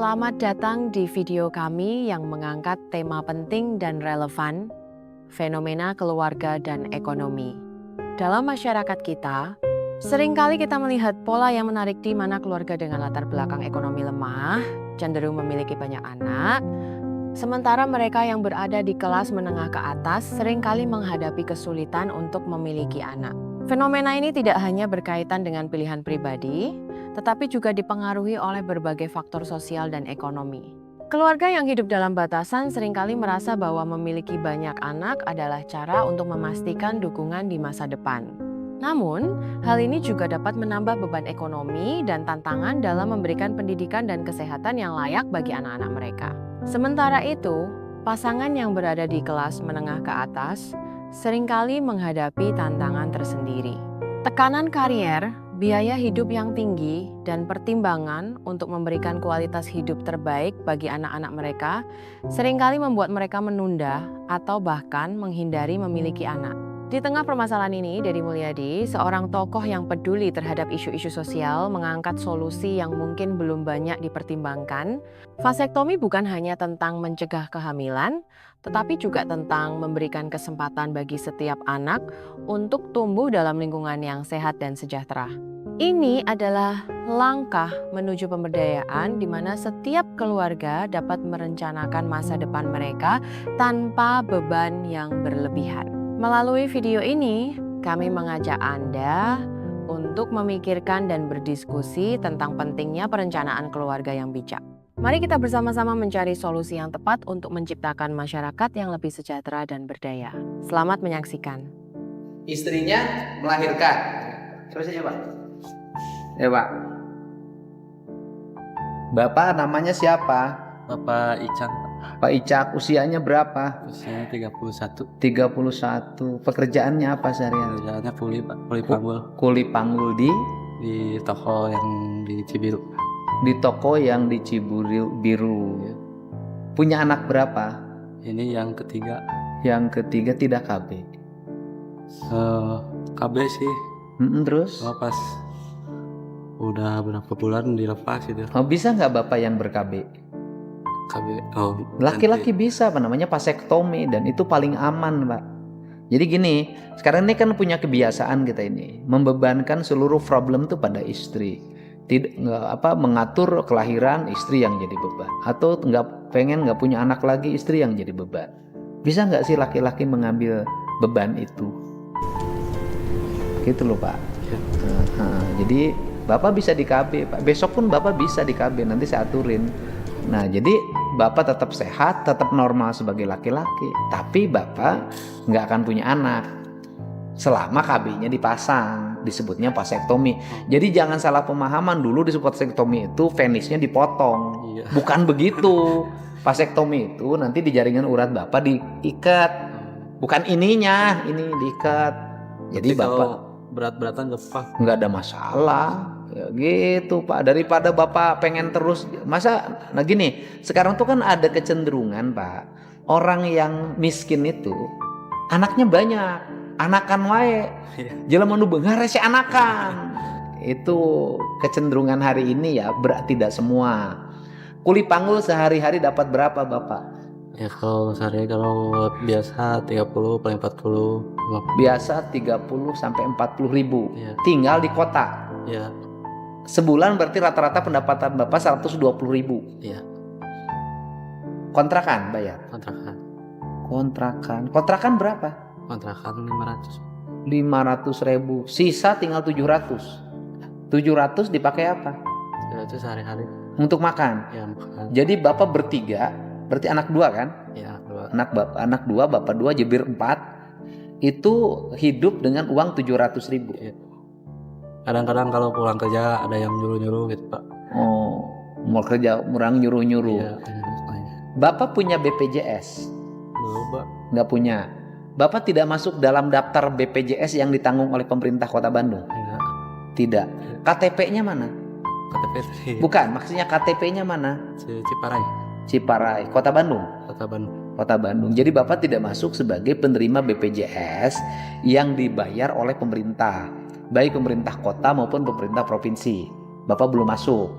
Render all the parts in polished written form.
Selamat datang di video kami yang mengangkat tema penting dan relevan, fenomena keluarga dan ekonomi. Dalam masyarakat kita, seringkali kita melihat pola yang menarik di mana keluarga dengan latar belakang ekonomi lemah cenderung memiliki banyak anak, sementara mereka yang berada di kelas menengah ke atas seringkali menghadapi kesulitan untuk memiliki anak. Fenomena ini tidak hanya berkaitan dengan pilihan pribadi, tetapi juga dipengaruhi oleh berbagai faktor sosial dan ekonomi. Keluarga yang hidup dalam batasan seringkali merasa bahwa memiliki banyak anak adalah cara untuk memastikan dukungan di masa depan. Namun, hal ini juga dapat menambah beban ekonomi dan tantangan dalam memberikan pendidikan dan kesehatan yang layak bagi anak-anak mereka. Sementara itu, pasangan yang berada di kelas menengah ke atas seringkali menghadapi tantangan tersendiri. Tekanan karier, biaya hidup yang tinggi, dan pertimbangan untuk memberikan kualitas hidup terbaik bagi anak-anak mereka seringkali membuat mereka menunda atau bahkan menghindari memiliki anak. Di tengah permasalahan ini, Deddy Mulyadi, seorang tokoh yang peduli terhadap isu-isu sosial, mengangkat solusi yang mungkin belum banyak dipertimbangkan. Vasektomi bukan hanya tentang mencegah kehamilan, tetapi juga tentang memberikan kesempatan bagi setiap anak untuk tumbuh dalam lingkungan yang sehat dan sejahtera. Ini adalah langkah menuju pemberdayaan di mana setiap keluarga dapat merencanakan masa depan mereka tanpa beban yang berlebihan. Melalui video ini, kami mengajak Anda untuk memikirkan dan berdiskusi tentang pentingnya perencanaan keluarga yang bijak. Mari kita bersama-sama mencari solusi yang tepat untuk menciptakan masyarakat yang lebih sejahtera dan berdaya. Selamat menyaksikan. Istrinya melahirkan. Terus aja, Pak. Ya, Pak. Bapak namanya siapa? Bapak Icak, Pak Icak, usianya berapa? usianya 31. 31. Pekerjaannya apa sehari-hari? Kerjaannya kuli panggul Kuli panggul di toko yang di Cibiru. toko yang di Cibiru. Punya anak berapa? Ini yang ketiga. Yang ketiga tidak KB. KB sih. Terus? Pas udah berapa bulan dilepas gitu. Oh, bisa nggak Bapak yang ber-KB? KB. Laki-laki bisa, apa namanya, vasektomi, dan itu paling aman, Pak. Jadi gini, sekarang ini kan punya kebiasaan kita ini membebankan seluruh problem tuh pada istri. Mengatur kelahiran istri yang jadi beban, atau nggak punya anak lagi istri yang jadi beban. Bisa nggak sih laki-laki mengambil beban itu? Gitu loh, Pak. Ya. Jadi Bapak bisa di KB, Pak. Besok pun Bapak bisa di KB, nanti saya aturin. Nah, jadi Bapak tetap sehat, tetap normal sebagai laki-laki, tapi Bapak nggak akan punya anak selama KB-nya dipasang, disebutnya vasektomi. Jadi jangan salah pemahaman, dulu disebut vasektomi itu penisnya dipotong. Iya. Bukan begitu. Vasektomi itu nanti di jaringan urat Bapak diikat, bukan ininya, ini diikat. Jadi Bapak berat-beratan nggak ada masalah. Ya gitu, Pak. Daripada Bapak pengen terus, masa, nah gini, sekarang tuh kan ada kecenderungan, Pak, orang yang miskin itu anaknya banyak, anakan wae, jelema nu beunghar rese anakan. Itu kecenderungan hari ini ya, tidak semua. Kuli panggul sehari-hari dapat berapa, Bapak? Ya kalau sehari kalau biasa 30 paling 40. Biasa 30 sampai 40 ribu. Ya. Tinggal di kota. Ya. Sebulan berarti rata-rata pendapatan Bapak 120 ribu. Iya. Kontrakan bayar? Kontrakan berapa? Kontrakan 500. 500 ribu. Sisa tinggal 700. 700 dipakai apa? Itu sehari-hari. Untuk makan? Ya, makan. Jadi Bapak bertiga, berarti anak dua kan? Ya, dua. Anak dua, Bapak dua, jebir 4. Itu hidup dengan uang 700 ribu. Ya. Kadang-kadang kalau pulang kerja ada yang nyuruh-nyuruh gitu, Pak. Oh, mau kerja murang nyuruh-nyuruh. Iya. Bapak punya BPJS? Belum, Pak. Nggak punya. Bapak tidak masuk dalam daftar BPJS yang ditanggung oleh pemerintah Kota Bandung? Enggak. Tidak. KTP-nya mana? KTP Bukan, maksudnya KTP-nya mana? Ciparai. Ciparai, Kota Bandung. Kota Bandung. Kota Bandung. Jadi Bapak tidak masuk sebagai penerima BPJS yang dibayar oleh pemerintah, baik pemerintah kota maupun pemerintah provinsi. Bapak belum masuk.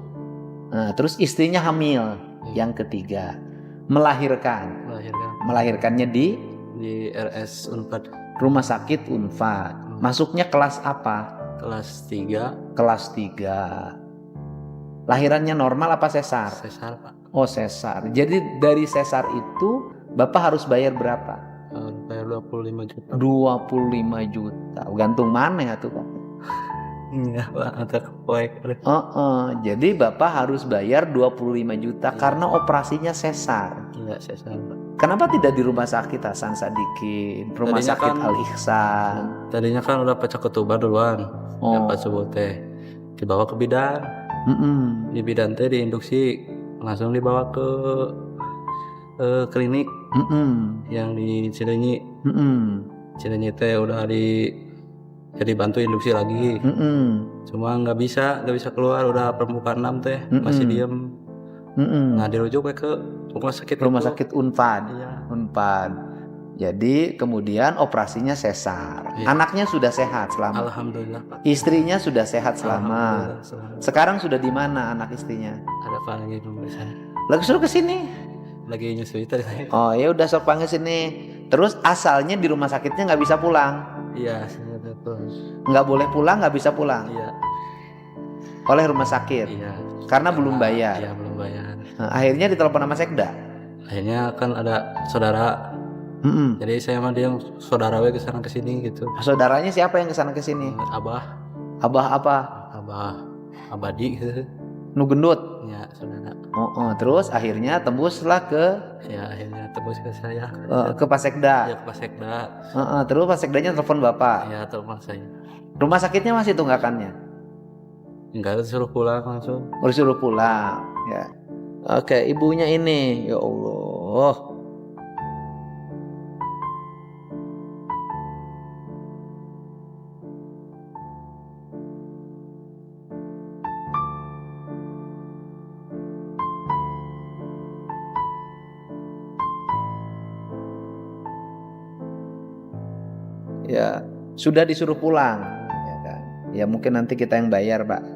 Nah, terus istrinya hamil. Yang ketiga, melahirkan. Melahirkannya di RS Unpad rumah sakit Unpad. Masuknya kelas apa? kelas 3 Kelas 3. Lahirannya normal apa sesar? sesar Pak. Oh, sesar. Jadi dari sesar itu Bapak harus bayar berapa? Bayar 25 juta. 25 juta. Gantung mana ya tuh, Pak? Iya Pak, ada proyek. Jadi Bapak harus bayar 25 juta karena operasinya sesar. Iya sesar Pak. Kenapa tidak di rumah sakit Hasan Sadikin, rumah Tadinya sakit kan- Al Ihsan? Tadinya kan udah pecah ketuban duluan. Dapat subuh teh. Dibawa ke bidan. Di bidan teh diinduksi, langsung dibawa ke klinik yang di Cileunyi. Cileunyi teh udah jadi bantu induksi lagi. Cuma nggak bisa keluar, udah permukaan 6 teh masih diem. Nah dirujuk ke rumah sakit Unpad. Iya. Unpad. Jadi kemudian operasinya sesar. Iya. Anaknya sudah sehat selamat. Alhamdulillah Pak. Istrinya sudah sehat selamat. Alhamdulillah, selamat. Sekarang sudah di mana anak istrinya? Ada Pak lagi pemeriksaan. Lagi suruh ke sini. Lagi nyusui tadi saya. Oh ya udah sok panggil sini. Terus asalnya di rumah sakitnya nggak bisa pulang. Iya, saya betul. Nggak boleh pulang, nggak bisa pulang. Iya. Oleh rumah sakit. Iya. Karena belum bayar. Iya, belum bayar. Nah, akhirnya ditelepon sama Sekda. Akhirnya kan ada saudara. Jadi saya sama dia saudara we kesana kesini gitu. Saudaranya siapa yang kesana kesini? Abah Apa? Abadi gitu. Nu gendut. Ya, saudara. Terus akhirnya tembuslah ke Ya, akhirnya tembus ke saya. ke Pak Sekda. Ya, ke Pak Sekda. Terus Pak Sekdanya telepon Bapak. Ya, telepon saya. Rumah sakitnya masih tunggakannya. Enggak, disuruh pulang langsung. Disuruh pulang. Ya. Oke, ibunya ini. Ya Allah. Ya, sudah disuruh pulang, ya kan? Ya mungkin nanti kita yang bayar, Pak.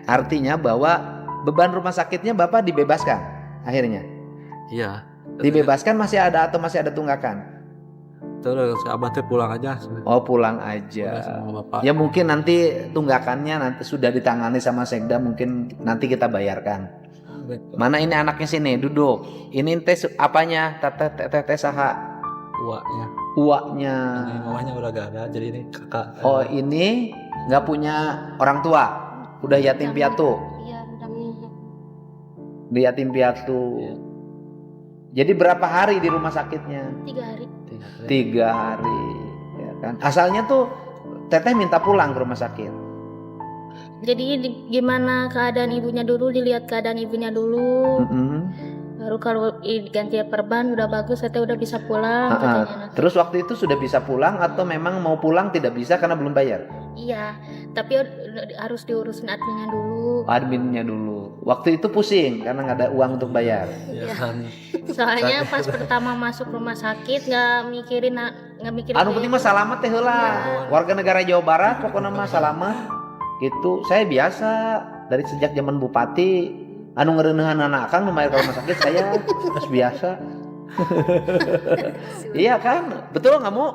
Artinya bahwa beban rumah sakitnya Bapak dibebaskan akhirnya. Iya. Dibebaskan masih ada atau masih ada tunggakan? Terus Abah teh pulang aja. Oh, pulang aja. Sama Bapak. Ya mungkin nanti tunggakannya nanti sudah ditangani sama Sekda, mungkin nanti kita bayarkan. Betul. Mana ini anaknya sini, duduk. Ini teh apanya? Teteh saha? Uaknya. Uaknya. Ini mamanya udah gak ada, jadi ini kakak. Oh, ini nggak punya orang tua, udah yatim piatu. Iya, udah Udah yatim piatu. Jadi berapa hari di rumah sakitnya? 3 hari. 3 hari, ya kan? Asalnya tuh Teteh minta pulang ke rumah sakit. Jadi gimana keadaan ibunya dulu, dilihat keadaan ibunya dulu. Baru kalau ganti perban udah bagus, saya udah bisa pulang katanya. Terus waktu itu sudah bisa pulang atau memang mau pulang tidak bisa karena belum bayar? Iya, tapi harus diurusin adminnya dulu. Adminnya dulu. Waktu itu pusing karena nggak ada uang untuk bayar. Ya kan. Soalnya pas pertama masuk rumah sakit nggak mikirin. Anu penting mah salamet teh heula. Warga negara Jawa Barat pokoknya mah salamet. Gitu. Saya biasa dari sejak zaman bupati anu ngereneuhan anak akang nu main ke rumah sakit saya terus biasa. Iya kan? Betul nggak mu?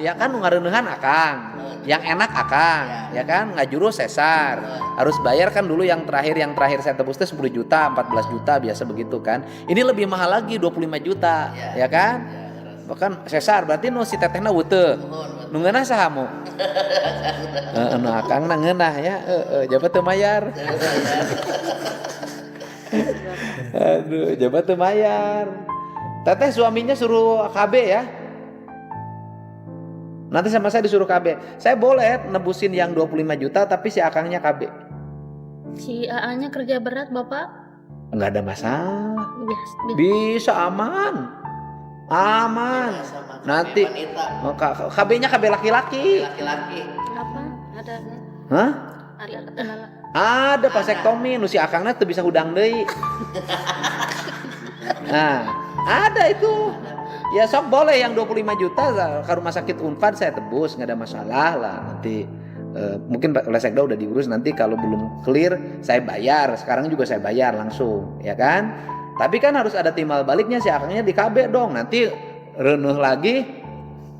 Iya kan nu ngareneuhan akang. Yang enak akang, ya kan? Ngajuru sesar. Harus bayar kan dulu yang terakhir saya tebus teh 10 juta, 14 juta biasa begitu kan. Ini lebih mahal lagi 25 juta, ya kan? Bahkan sesar berarti nu si tetehna wuteu. Nu ngeunah saha mu? Nu akang na ngeunah ya. Jabat teu mayar. Aduh, jabat teu mayar. Teteh suaminya suruh KB ya. Nanti sama saya disuruh KB. Saya boleh nebusin yang 25 juta tapi si akangnya KB. Si AA-nya kerja berat, Bapak? Enggak ada masalah. Biasa. Bisa aman. Aman. Nanti KB-nya KB laki-laki. Apa? Ada. Hah? Ada. Ada vasektomi nu si akangna teu bisa hudang deui. Nah, ada itu. Ya sok boleh yang 25 juta ke rumah sakit Unpad saya tebus, nggak ada masalah lah. Nanti mungkin oleh sekda udah diurus, nanti kalau belum clear saya bayar, sekarang juga saya bayar langsung, ya kan? Tapi kan harus ada timbal baliknya, si akangnya di KB dong, nanti reneh lagi,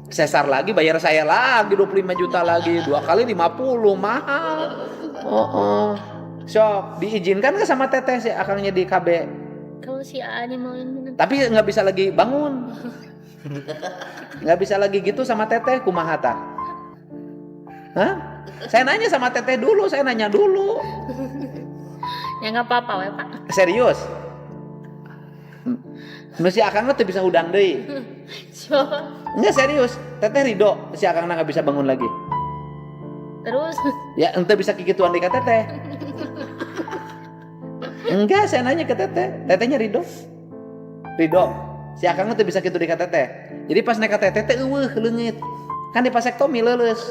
sesar lagi, bayar saya lagi 25 juta lagi, 2 kali 50, mahal. Sok, diizinkan nggak sama teteh si akangnya di KB? Kalau si A-nya mau Tapi nggak bisa lagi bangun, nggak bisa lagi gitu sama teteh, kumaha tah? Hah? Saya nanya sama teteh dulu, saya nanya dulu. ya nggak apa-apa we Pak. Serius? Nu si akang tuh bisa hudang deui. Enggak serius, teteh ridho si akang nggak bisa bangun lagi. Terus Ya ente bisa kikituan di teteh. Enggak, saya nanya ke teteh, tetehnya ridho. Ridho. Si akang tuh bisa kitu di teteh. Jadi pas naik ke teteh eueuh leungit. Kan di vasektomi leuleus.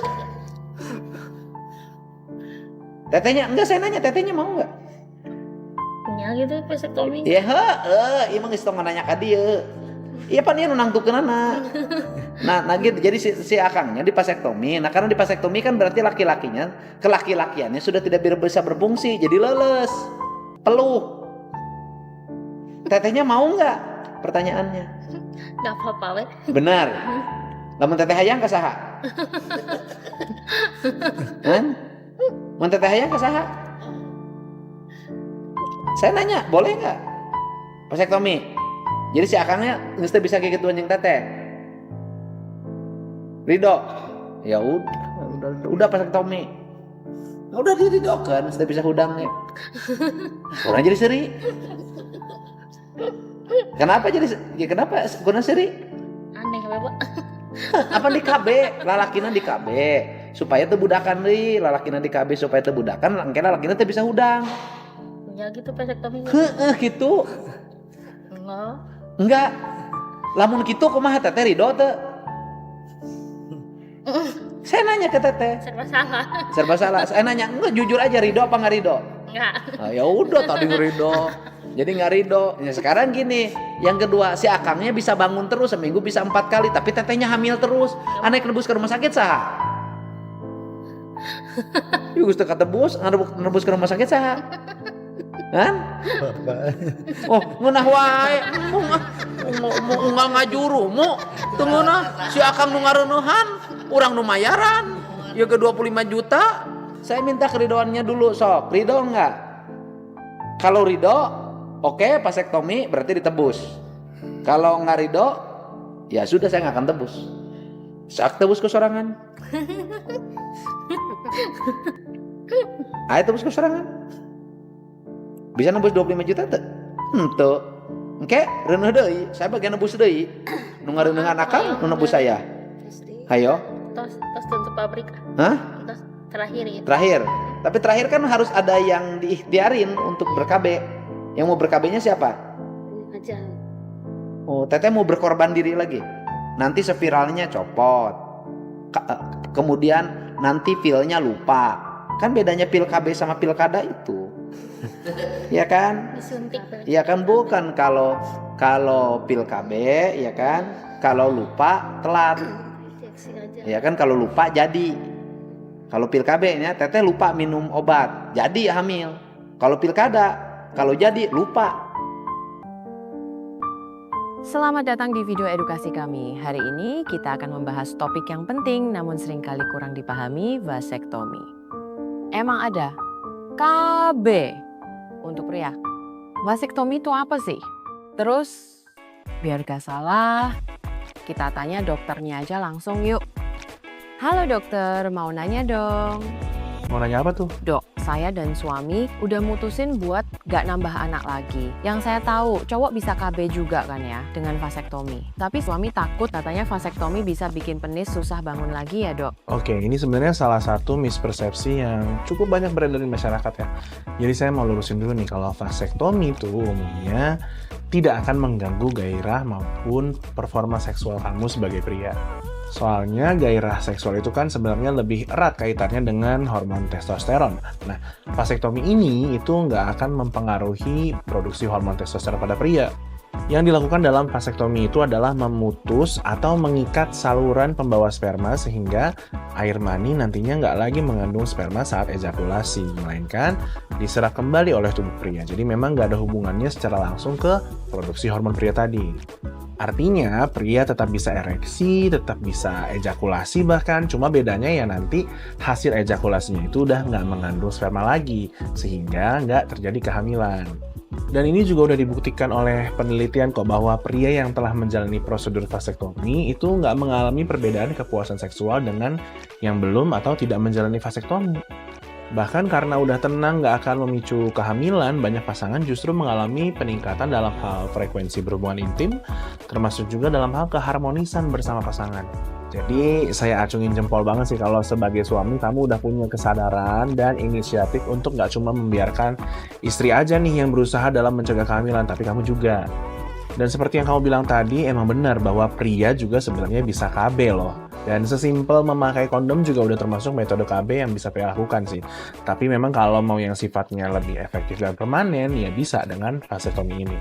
Tetehnya, enggak, saya nanya tetehnya mau enggak? punya gitu vasektomi. Ya heuh, ieu mah geus tong nanya ka dieu. Iya pan ieu nu nangtukeunana. Nah gitu. Jadi si akangnya di vasektomi. Nah karena di vasektomi kan berarti laki-lakinya, kelaki-lakiannya sudah tidak bisa berfungsi, jadi leles, peluh. Tetehnya mau enggak? Pertanyaannya. Nggak apa-apa we. Benar. Lamun teteh hayang ka saha? Hah? Mun teteh hayang ka saha? Saya nanya, boleh nggak vasektomi? Jadi si akangnya geus teu bisa kayak gituan jeung teteh. Ridho. Ya udah vasektomi. Udah diridokeun, geus teu bisa hudang nih. Urang jadi seri. Kenapa jadi ya kenapa guna seri? Aneh we Pak. Apa di KB, lalakina di KB supaya teu budakan deui, lalakina di KB supaya teu budakan, engke lalakina teu bisa hudang. Ya gitu vasektomi. Heeh gitu. Enggak. Lamun kitu kumaha teteh ridho teu? Saya nanya ke teteh. Serba salah. Serba salah. Saya nanya, enggak jujur aja ridho apa enggak ridho? Enggak. Nah, ya udah tadi ridho. Jadi enggak ridho. Ya sekarang gini, yang kedua si akangnya bisa bangun terus seminggu bisa 4 kali, tapi tetehnya hamil terus. Anek nebus ke rumah sakit saha? Ieu geus teu katebus, nebus ke rumah sakit saha? Kan? Oh, ngeunah wae. Mau ngajuru mu. Teu ngeunah si akang nu ngareuneuhan, urang nu mayaran. Ya ke 25 juta. Saya minta keridoannya dulu, sok. Ridho enggak? Kalau ridho, oke, vasektomi berarti ditebus. Kalau enggak ridho, ya sudah saya enggak akan tebus. Sak tebus ke sorangan. Ayo tebus ke sorangan. Bisa nembus 25 juta teu? Henteu. Engke reuneuh deui, saya bagian nebus deui. Nu ngareuneuhan akang nu nebus saya. Hayo. Tos tutup pabrik. Hah? Tos terakhir itu. Terakhir. Tapi terakhir kan harus ada yang diikhtiarin untuk ber-KB. Yang mau ber-KB-nya siapa? Aja. Oh, teteh mau berkorban diri lagi. Nanti spiralnya copot. Kemudian nanti pilnya lupa. Kan bedanya pil KB sama pilkada itu. Ya kan? Disuntik. Ya kan bukan kalau pil KB ya kan, kalau lupa telat. Ya kan kalau lupa jadi. Kalau pil KB nya teteh lupa minum obat, jadi hamil. Kalau pilkada, kalau jadi lupa. Selamat datang di video edukasi kami. Hari ini kita akan membahas topik yang penting namun seringkali kurang dipahami, vasektomi. Emang ada KB untuk pria. Vasektomi itu apa sih? Terus, biar gak salah, kita tanya dokternya aja langsung yuk. Halo dokter, mau nanya dong. Mau nanya apa tuh? Dok, saya dan suami udah mutusin buat gak nambah anak lagi. Yang saya tahu, cowok bisa KB juga kan ya dengan vasektomi. Tapi suami takut katanya vasektomi bisa bikin penis susah bangun lagi ya dok. Oke, ini sebenarnya salah satu mispersepsi yang cukup banyak beredar di masyarakat ya. Jadi saya mau lurusin dulu nih, kalau vasektomi itu umumnya tidak akan mengganggu gairah maupun performa seksual kamu sebagai pria. Soalnya gairah seksual itu kan sebenarnya lebih erat kaitannya dengan hormon testosteron. Nah, vasektomi ini itu nggak akan mempengaruhi produksi hormon testosteron pada pria. Yang dilakukan dalam vasektomi itu adalah memutus atau mengikat saluran pembawa sperma sehingga air mani nantinya nggak lagi mengandung sperma saat ejakulasi, melainkan diserap kembali oleh tubuh pria. Jadi memang nggak ada hubungannya secara langsung ke produksi hormon pria tadi. Artinya pria tetap bisa ereksi, tetap bisa ejakulasi bahkan, cuma bedanya ya nanti hasil ejakulasinya itu udah nggak mengandung sperma lagi, sehingga nggak terjadi kehamilan. Dan ini juga udah dibuktikan oleh penelitian kok bahwa pria yang telah menjalani prosedur vasektomi itu nggak mengalami perbedaan kepuasan seksual dengan yang belum atau tidak menjalani vasektomi. Bahkan karena udah tenang nggak akan memicu kehamilan, banyak pasangan justru mengalami peningkatan dalam hal frekuensi berhubungan intim, termasuk juga dalam hal keharmonisan bersama pasangan. Jadi saya acungin jempol banget sih kalau sebagai suami kamu udah punya kesadaran dan inisiatif untuk nggak cuma membiarkan istri aja nih yang berusaha dalam mencegah kehamilan, tapi kamu juga. Dan seperti yang kamu bilang tadi, emang benar bahwa pria juga sebenarnya bisa KB loh. Dan sesimpel memakai kondom juga udah termasuk metode KB yang bisa pria lakukan sih. Tapi memang kalau mau yang sifatnya lebih efektif dan permanen, ya bisa dengan vasektomi ini.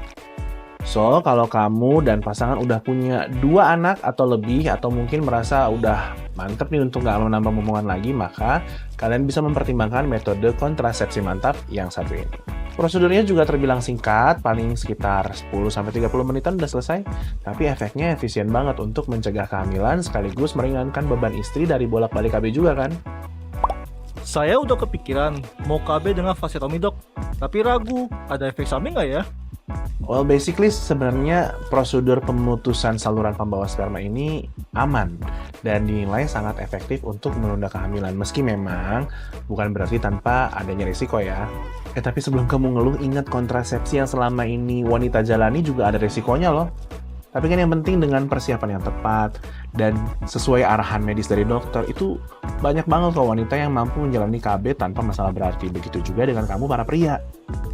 So, kalau kamu dan pasangan udah punya 2 anak atau lebih, atau mungkin merasa udah mantep nih untuk nggak menambah momongan lagi, maka kalian bisa mempertimbangkan metode kontrasepsi mantap yang satu ini. Prosedurnya juga terbilang singkat, paling sekitar 10-30 menitan udah selesai, tapi efeknya efisien banget untuk mencegah kehamilan sekaligus meringankan beban istri dari bolak-balik KB juga kan? Saya udah kepikiran mau KB dengan vasektomi dok, tapi ragu ada efek samping nggak ya? Well, basically sebenarnya prosedur pemutusan saluran pembawa sperma ini aman dan dinilai sangat efektif untuk menunda kehamilan. Meski memang bukan berarti tanpa adanya risiko ya. Tapi sebelum kamu ngeluh, ingat kontrasepsi yang selama ini wanita jalani juga ada risikonya loh. Tapi kan yang penting dengan persiapan yang tepat dan sesuai arahan medis dari dokter, itu banyak banget kok wanita yang mampu menjalani KB tanpa masalah berarti. Begitu juga dengan kamu para pria.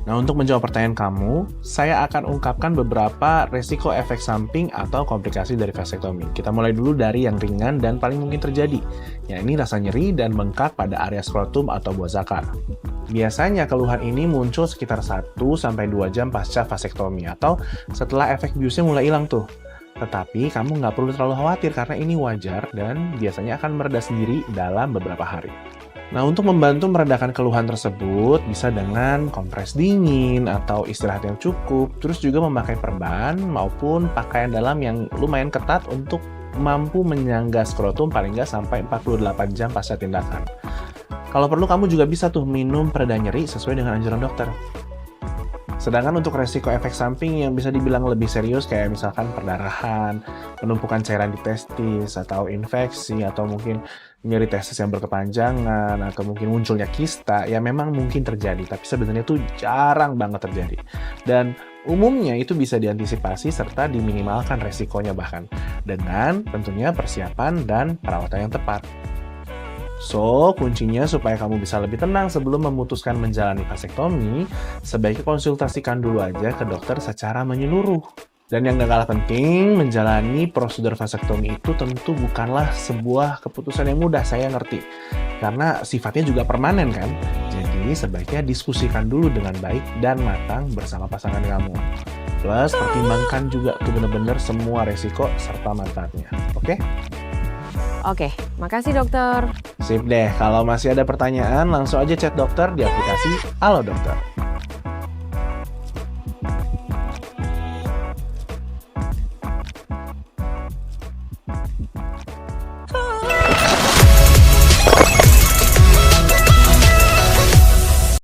Nah, untuk menjawab pertanyaan kamu, saya akan ungkapkan beberapa resiko efek samping atau komplikasi dari vasektomi. Kita mulai dulu dari yang ringan dan paling mungkin terjadi. Ya, ini rasa nyeri dan bengkak pada area skrotum atau buah zakar. Biasanya keluhan ini muncul sekitar 1-2 jam pasca vasektomi atau setelah efek biusnya mulai hilang tuh. Tetapi kamu nggak perlu terlalu khawatir karena ini wajar dan biasanya akan mereda sendiri dalam beberapa hari. Nah, untuk membantu meredakan keluhan tersebut bisa dengan kompres dingin atau istirahat yang cukup, terus juga memakai perban maupun pakaian dalam yang lumayan ketat untuk mampu menyangga skrotum paling nggak sampai 48 jam pasca tindakan. Kalau perlu kamu juga bisa tuh minum pereda nyeri sesuai dengan anjuran dokter. Sedangkan untuk resiko efek samping yang bisa dibilang lebih serius kayak misalkan perdarahan, penumpukan cairan di testis, atau infeksi, atau mungkin nyeri testis yang berkepanjangan, atau mungkin munculnya kista, ya memang mungkin terjadi, tapi sebenarnya itu jarang banget terjadi. Dan umumnya itu bisa diantisipasi serta diminimalkan resikonya bahkan, dengan tentunya persiapan dan perawatan yang tepat. So, kuncinya supaya kamu bisa lebih tenang sebelum memutuskan menjalani vasektomi, sebaiknya konsultasikan dulu aja ke dokter secara menyeluruh. Dan yang gak kalah penting, menjalani prosedur vasektomi itu tentu bukanlah sebuah keputusan yang mudah, saya ngerti. Karena sifatnya juga permanen kan, jadi sebaiknya diskusikan dulu dengan baik dan matang bersama pasangan kamu. Plus, pertimbangkan juga tuh bener-bener semua resiko serta manfaatnya, oke? Oke, makasih dokter. Sip deh, kalau masih ada pertanyaan langsung aja chat dokter di aplikasi Halo Dokter.